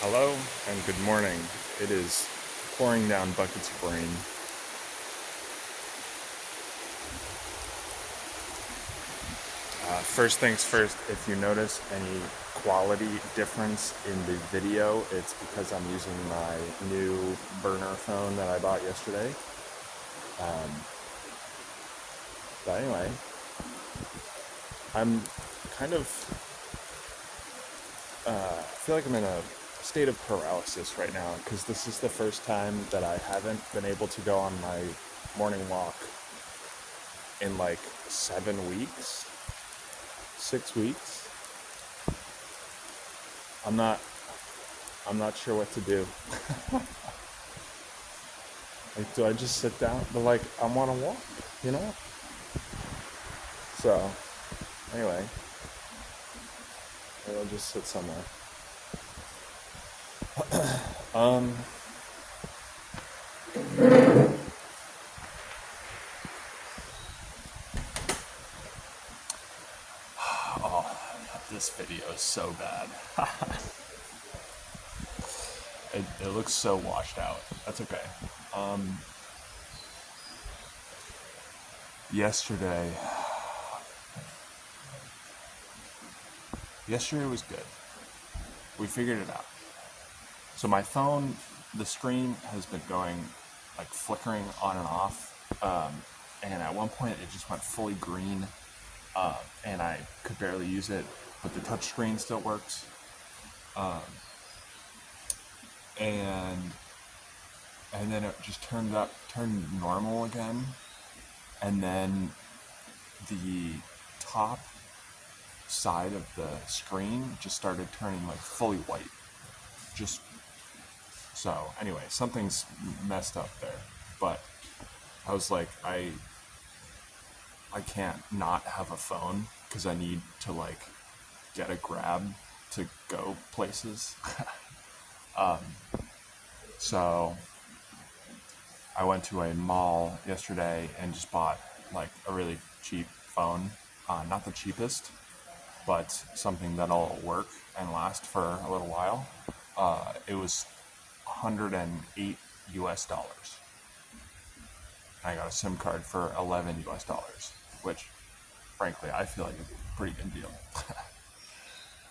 Hello and good morning. It is pouring down buckets of rain. First things first, if you notice any quality difference in the video, it's because I'm using my new burner phone that I bought yesterday. But anyway, I'm kind of feel like I'm in a state of paralysis right now because this is the first time that I haven't been able to go on my morning walk in like 7 weeks, 6 weeks. I'm not I'm not sure what to do. Like, do I just sit down? But like, I want to walk, you know. So anyway, maybe I'll just sit somewhere. Um, this video is so bad. It looks so washed out. That's okay. Um, yesterday, yesterday was good. We figured it out. So my phone, the screen has been going like flickering on and off, and at one point it just went fully green, and I could barely use it, but the touch screen still works. And then it just turned normal again, and then the top side of the screen just started turning like fully white. Just so anyway, something's messed up there, but I was like, I can't not have a phone because I need to like get a grab to go places. So I went to a mall yesterday and just bought like a really cheap phone. Not the cheapest, but something that'll work and last for a little while. It was 108 US dollars. I got a SIM card for 11 US dollars, which frankly I feel like is a pretty good deal.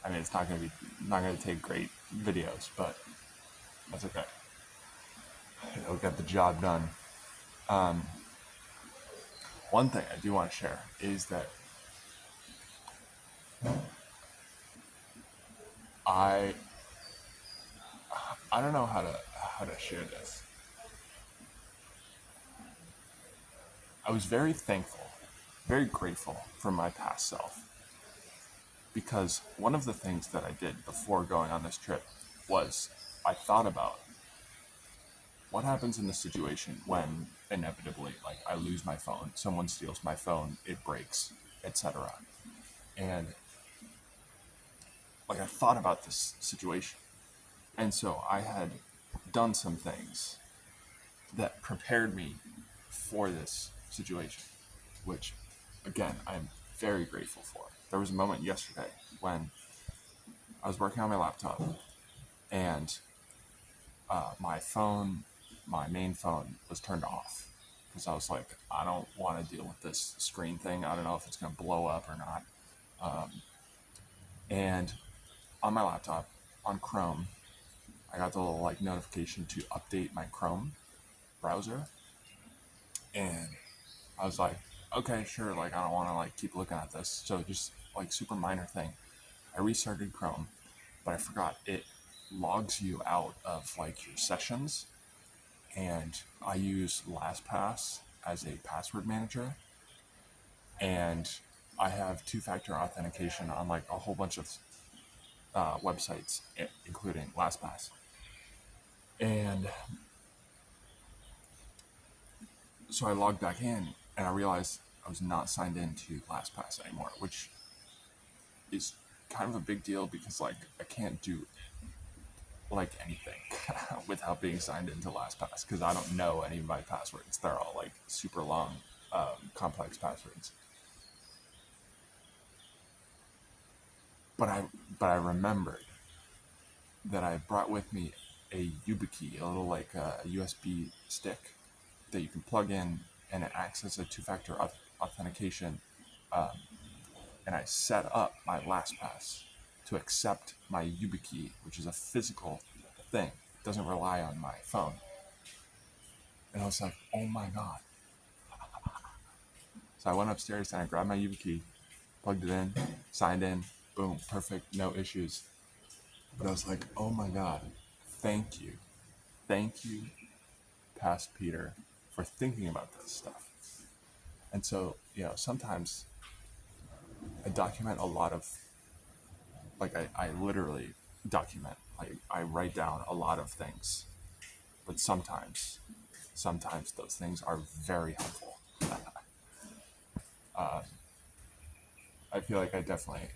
I mean, it's not gonna take great videos, but that's okay. It'll get the job done. One thing I do want to share is that I I don't know how to share this. I was very thankful, very grateful for my past self because one of the things that I did before going on this trip was I thought about what happens in the situation when inevitably like I lose my phone, someone steals my phone, it breaks, etc. And like I thought about this situation. And so I had done some things that prepared me for this situation, which again, I'm very grateful for. There was a moment yesterday when I was working on my laptop and my phone, my main phone, was turned off because I was like, I don't want to deal with this screen thing. I don't know if it's going to blow up or not. And on my laptop, on Chrome, I got the little like notification to update my Chrome browser, and I was like, okay, sure. Like I don't want to like keep looking at this. So just like super minor thing, I restarted Chrome, but I forgot it logs you out of like your sessions, and I use LastPass as a password manager, and I have two-factor authentication on like a whole bunch of websites, including LastPass. And so I logged back in, and I realized I was not signed in to LastPass anymore, which is kind of a big deal because like I can't do like anything without being signed into LastPass because I don't know any of my passwords. They're all like super long, complex passwords. But I but I remembered that I brought with me a YubiKey, a little like a USB stick that you can plug in, and it acts as a two-factor authentication. Um, and I set up my LastPass to accept my YubiKey, which is a physical thing. It doesn't rely on my phone. And I was like, oh my God. So I went upstairs and I grabbed my YubiKey, plugged it in, signed in, boom, perfect, no issues. But I was like, oh my God, thank you. Thank you, past Peter, for thinking about this stuff. And so, sometimes I document a lot of, like, I literally document, like, I write down a lot of things. But sometimes those things are very helpful. I feel like I definitely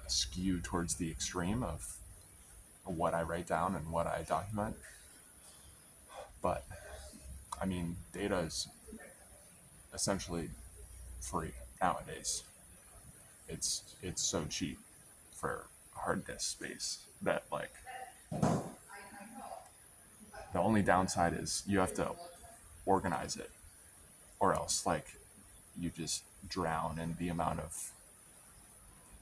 skew towards the extreme of what I write down and what I document. But, I mean, data is essentially free nowadays. It's so cheap for hard disk space that, like, the only downside is you have to organize it, or else, like, you just drown in the amount of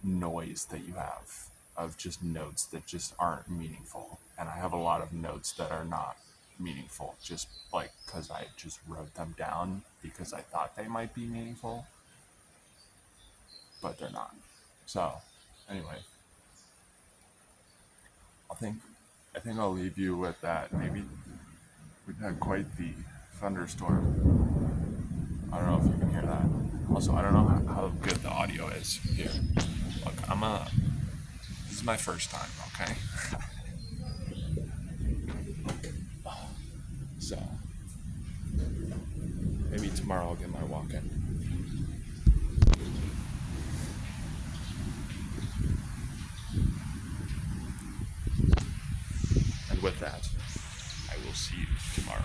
noise that you have of just notes that just aren't meaningful. And I have a lot of notes that are not meaningful, just like because I just wrote them down because I thought they might be meaningful, but they're not. So, anyway, I think I'll leave you with that. Maybe we've had quite the thunderstorm. I don't know if you can hear that. Also, I don't know how good the audio is here. Look, this is my first time, okay? So, maybe tomorrow I'll get my walk in. And with that, I will see you tomorrow.